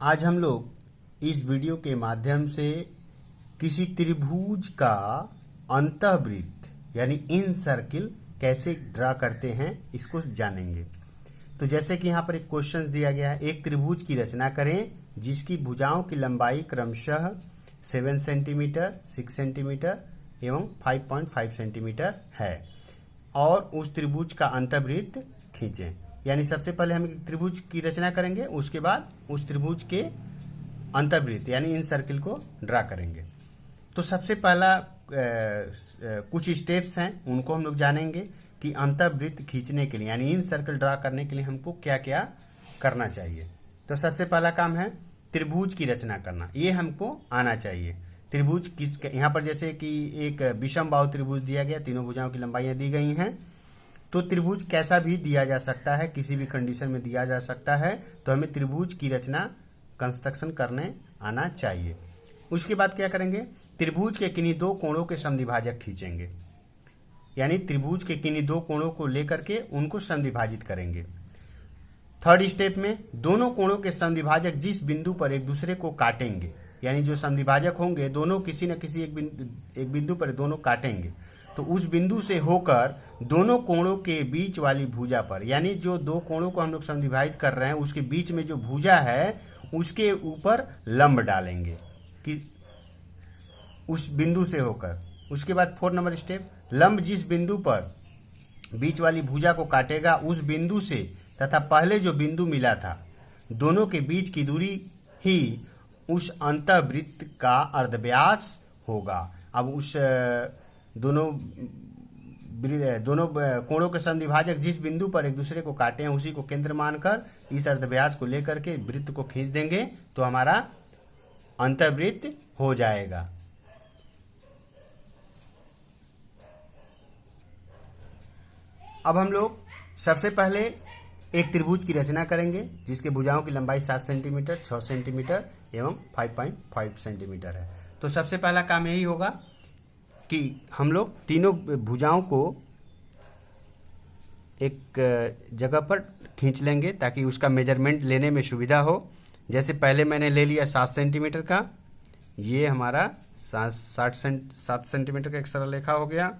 आज हम लोग इस वीडियो के माध्यम से किसी त्रिभुज का अंतःवृत्त यानी इन सर्किल कैसे ड्रा करते हैं इसको जानेंगे। तो जैसे कि यहाँ पर एक क्वेश्चन दिया गया है, एक त्रिभुज की रचना करें जिसकी भुजाओं की लंबाई क्रमशः 7 सेंटीमीटर, 6 सेंटीमीटर एवं 5.5 सेंटीमीटर है और उस त्रिभुज का अंतःवृत्त खींचें। यानी सबसे पहले हम एक त्रिभुज की रचना करेंगे, उसके बाद उस त्रिभुज के अंतःवृत्त यानी इन सर्किल को ड्रा करेंगे। तो सबसे पहला कुछ स्टेप्स हैं, उनको हम लोग जानेंगे कि अंतःवृत्त खींचने के लिए यानी इन सर्कल ड्रा करने के लिए हमको क्या क्या करना चाहिए। तो सबसे पहला काम है त्रिभुज की रचना करना, ये हमको आना चाहिए। त्रिभुज किस, यहाँ पर जैसे कि एक विषम बाहु त्रिभुज दिया गया, तीनों भुजाओं की लंबाइयां दी गई हैं। तो त्रिभुज कैसा भी दिया जा सकता है, किसी भी कंडीशन में दिया जा सकता है। तो हमें त्रिभुज की रचना कंस्ट्रक्शन करने आना चाहिए। उसके बाद क्या करेंगे, त्रिभुज के किन्हीं दो कोणों के समद्विभाजक खींचेंगे, यानी त्रिभुज के किन्हीं दो कोणों को लेकर के उनको समद्विभाजित करेंगे। थर्ड स्टेप में दोनों कोणों के समद्विभाजक जिस बिंदु पर एक दूसरे को काटेंगे, यानी जो समद्विभाजक होंगे दोनों किसी न किसी एक बिंदु पर दोनों काटेंगे, तो उस बिंदु से होकर दोनों कोणों के बीच वाली भुजा पर, यानी जो दो कोणों को हम लोग समद्विभाजित कर रहे हैं उसके बीच में जो भुजा है उसके ऊपर लंब डालेंगे कि उस बिंदु से होकर। उसके बाद 4 नंबर स्टेप, लंब जिस बिंदु पर बीच वाली भुजा को काटेगा उस बिंदु से तथा पहले जो बिंदु मिला था दोनों के बीच की दूरी ही उस अंतःवृत्त का अर्धव्यास होगा। अब उस दोनों कोणों के समद्विभाजक जिस बिंदु पर एक दूसरे को काटे हैं उसी को केंद्र मानकर इस अर्धव्यास को लेकर के वृत्त को खींच देंगे तो हमारा अंतःवृत्त हो जाएगा। अब हम लोग सबसे पहले एक त्रिभुज की रचना करेंगे जिसके भुजाओं की लंबाई 7 सेंटीमीटर, 6 सेंटीमीटर एवं 5.5 सेंटीमीटर है। तो सबसे पहला काम यही होगा कि हम लोग तीनों भुजाओं को एक जगह पर खींच लेंगे ताकि उसका मेजरमेंट लेने में सुविधा हो। जैसे पहले मैंने ले लिया 7 सेंटीमीटर का, ये हमारा 7 सेंटीमीटर का एक सरल रेखा हो गया।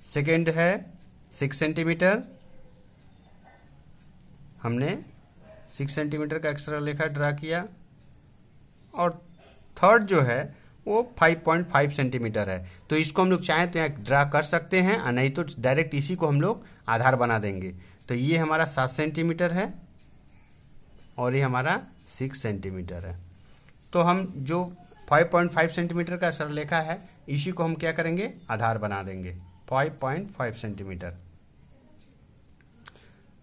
सेकेंड है 6 सेंटीमीटर, हमने 6 सेंटीमीटर का एक सरल रेखा ड्रा किया। और थर्ड जो है वो 5.5 सेंटीमीटर है। तो इसको हम लोग चाहें तो यहाँ ड्रा कर सकते हैं और नहीं तो डायरेक्ट इसी को हम लोग आधार बना देंगे। तो ये हमारा 7 सेंटीमीटर है और ये हमारा 6 सेंटीमीटर है। तो हम जो 5.5 सेंटीमीटर का सरल रेखा है इसी को हम क्या करेंगे, आधार बना देंगे 5.5 सेंटीमीटर।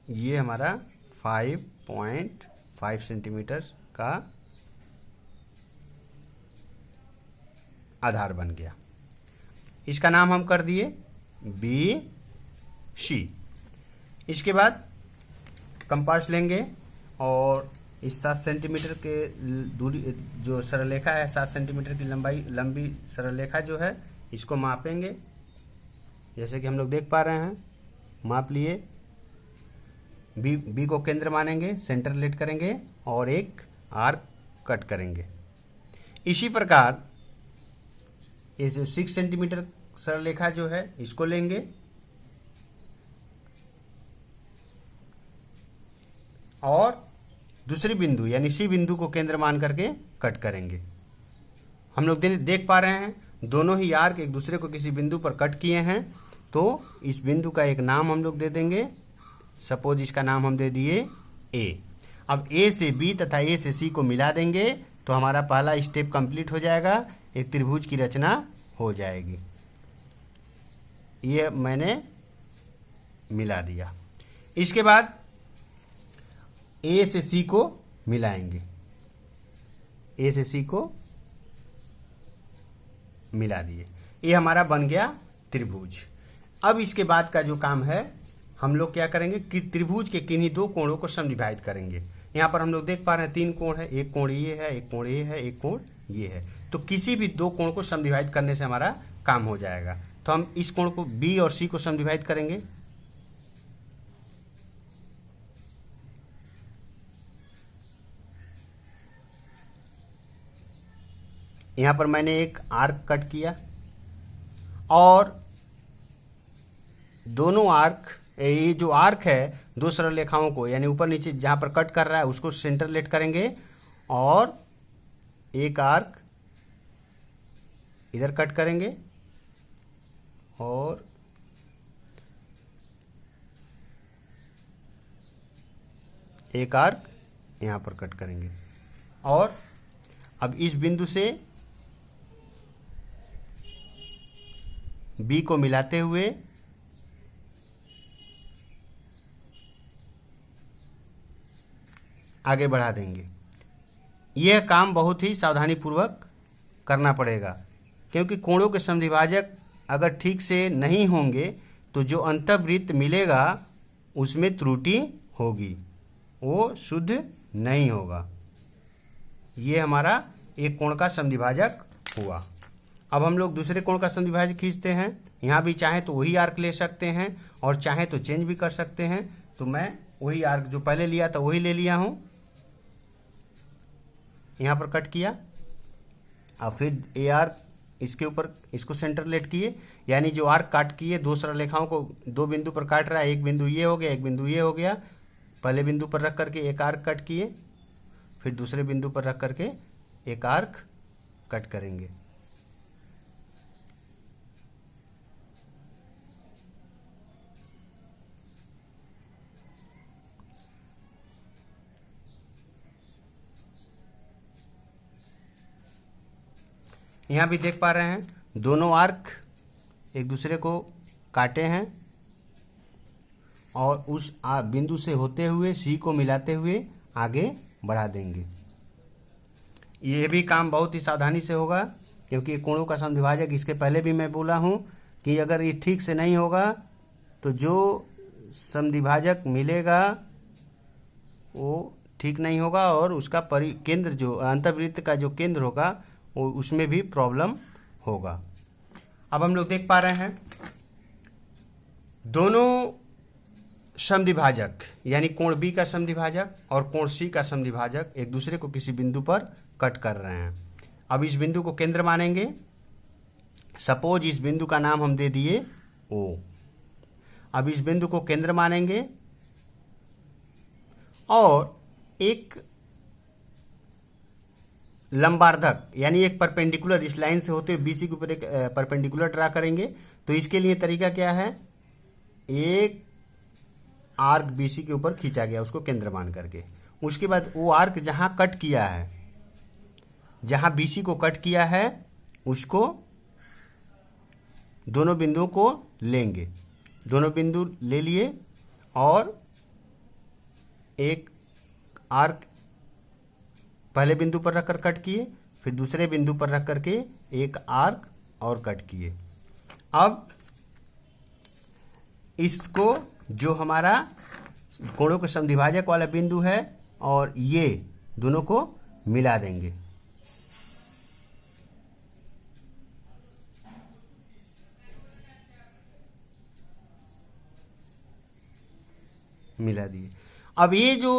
ये हमारा 5.5 सेंटीमीटर का आधार बन गया। इसका नाम हम कर दिए BC। इसके बाद कंपास लेंगे और इस 7 सेंटीमीटर के दूरी जो सरल रेखा है 7 सेंटीमीटर की लंबी सरल रेखा जो है इसको मापेंगे। जैसे कि हम लोग देख पा रहे हैं, माप लिए। बी को केंद्र मानेंगे, सेंटर लेट करेंगे और एक आर्क कट करेंगे। इसी प्रकार ये जो 6 सेंटीमीटर सरल रेखा जो है इसको लेंगे और दूसरी बिंदु यानी सी बिंदु को केंद्र मान करके कट करेंगे। हम लोग देख पा रहे हैं दोनों ही आर्क एक दूसरे को किसी बिंदु पर कट किए हैं। तो इस बिंदु का एक नाम हम लोग दे देंगे, सपोज इसका नाम हम दे दिए A। अब A से B तथा A से C को मिला देंगे तो हमारा पहला स्टेप कंप्लीट हो जाएगा, एक त्रिभुज की रचना हो जाएगी। ये मैंने मिला दिया। इसके बाद A से C को मिलाएंगे, A से C को मिला दिए, ये हमारा बन गया त्रिभुज। अब इसके बाद का जो काम है हम लोग क्या करेंगे कि त्रिभुज के किन्हीं दो कोणों को समद्विभाजित करेंगे। यहाँ पर हम लोग देख पा रहे हैं 3 कोण है, एक कोण ये है, एक कोण ये है, एक कोण ये है। तो किसी भी दो कोण को समद्विभाजित करने से हमारा काम हो जाएगा। तो हम इस कोण को B और C को समद्विभाजित करेंगे। यहाँ पर मैंने एक आर्क कट किया और दोनों आर्क, ये जो आर्क है दो सरल रेखाओं को यानी ऊपर नीचे जहाँ पर कट कर रहा है उसको सेंटर लेट करेंगे और एक आर्क इधर कट करेंगे और एक आर्क यहाँ पर कट करेंगे और अब इस बिंदु से बी को मिलाते हुए आगे बढ़ा देंगे। यह काम बहुत ही सावधानी पूर्वक करना पड़ेगा क्योंकि कोणों के समद्विभाजक अगर ठीक से नहीं होंगे तो जो अंतःवृत्त मिलेगा उसमें त्रुटि होगी, वो शुद्ध नहीं होगा। ये हमारा एक कोण का समद्विभाजक हुआ। अब हम लोग दूसरे कोण का समद्विभाजक खींचते हैं। यहाँ भी चाहे तो वही आर्क ले सकते हैं और चाहे तो चेंज भी कर सकते हैं। तो मैं वही आर्क जो पहले लिया था वही ले लिया हूँ, यहाँ पर कट किया। अब फिर ए आर्क इसके ऊपर इसको सेंटर लेट किए, यानी जो आर्क काट किए दो सरल रेखाओं को दो बिंदु पर काट रहा है, एक बिंदु ये हो गया एक बिंदु ये हो गया। पहले बिंदु पर रख करके एक आर्क कट किए, फिर दूसरे बिंदु पर रख करके एक आर्क कट करेंगे। यहाँ भी देख पा रहे हैं दोनों आर्क एक दूसरे को काटे हैं और उस बिंदु से होते हुए सी को मिलाते हुए आगे बढ़ा देंगे। ये भी काम बहुत ही सावधानी से होगा क्योंकि कोणों का समद्विभाजक, इसके पहले भी मैं बोला हूँ कि अगर ये ठीक से नहीं होगा तो जो समद्विभाजक मिलेगा वो ठीक नहीं होगा और उसका केंद्र जो अंतःवृत्त का जो केंद्र होगा वो उसमें भी प्रॉब्लम होगा। अब हम लोग देख पा रहे हैं दोनों समद्विभाजक यानी कोण बी का समद्विभाजक और कोण सी का समद्विभाजक एक दूसरे को किसी बिंदु पर कट कर रहे हैं। अब इस बिंदु को केंद्र मानेंगे। सपोज इस बिंदु का नाम हम दे दिए ओ। अब इस बिंदु को केंद्र मानेंगे और एक लंबार्धक यानी एक परपेंडिकुलर इस लाइन से होते हुए बीसी के ऊपर एक परपेंडिकुलर ड्रा करेंगे। तो इसके लिए तरीका क्या है, एक आर्क बीसी के ऊपर खींचा गया उसको केंद्र मान करके, उसके बाद वो आर्क जहां कट किया है, जहां बीसी को कट किया है उसको दोनों बिंदुओं को लेंगे। दोनों बिंदु ले लिए और एक आर्क पहले बिंदु पर रखकर कट किए, फिर दूसरे बिंदु पर रख करके एक आर्क और कट किए। अब इसको जो हमारा कोणों के समद्विभाजक वाला बिंदु है और ये दोनों को मिला देंगे। मिला दिए। अब ये जो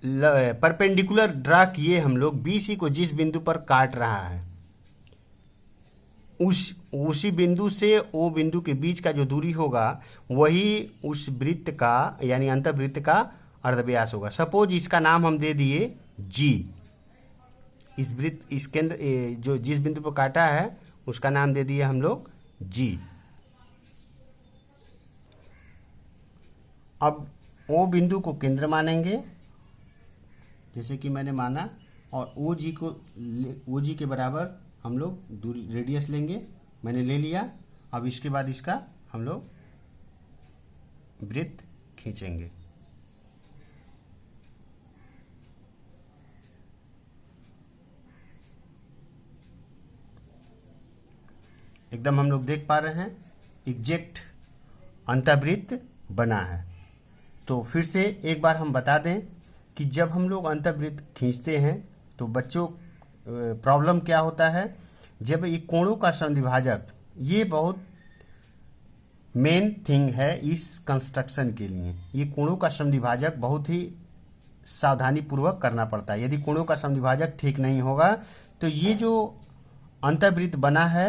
परपेंडिकुलर ड्रा किए हम लोग, बीसी को जिस बिंदु पर काट रहा है उसी बिंदु से ओ बिंदु के बीच का जो दूरी होगा वही उस वृत्त का यानी अंतःवृत्त का अर्धव्यास होगा। सपोज इसका नाम हम दे दिए जी। इस वृत्त इस केंद्र जो जिस बिंदु पर काटा है उसका नाम दे दिए हम लोग जी। अब ओ बिंदु को केंद्र मानेंगे जैसे कि मैंने माना और ओ जी के बराबर हम लोग दूरी रेडियस लेंगे, मैंने ले लिया। अब इसके बाद इसका हम लोग वृत्त खींचेंगे। एकदम हम लोग देख पा रहे हैं एग्जैक्ट अंतःवृत्त बना है। तो फिर से एक बार हम बता दें कि जब हम लोग अंतःवृत्त खींचते हैं तो बच्चों प्रॉब्लम क्या होता है, जब ये कोणों का समद्विभाजक, ये बहुत मेन थिंग है इस कंस्ट्रक्शन के लिए। ये कोणों का समद्विभाजक बहुत ही सावधानी पूर्वक करना पड़ता है। यदि कोणों का समद्विभाजक ठीक नहीं होगा तो ये जो अंतःवृत्त बना है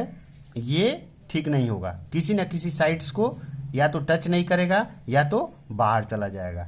ये ठीक नहीं होगा, किसी न किसी साइड्स को या तो टच नहीं करेगा या तो बाहर चला जाएगा।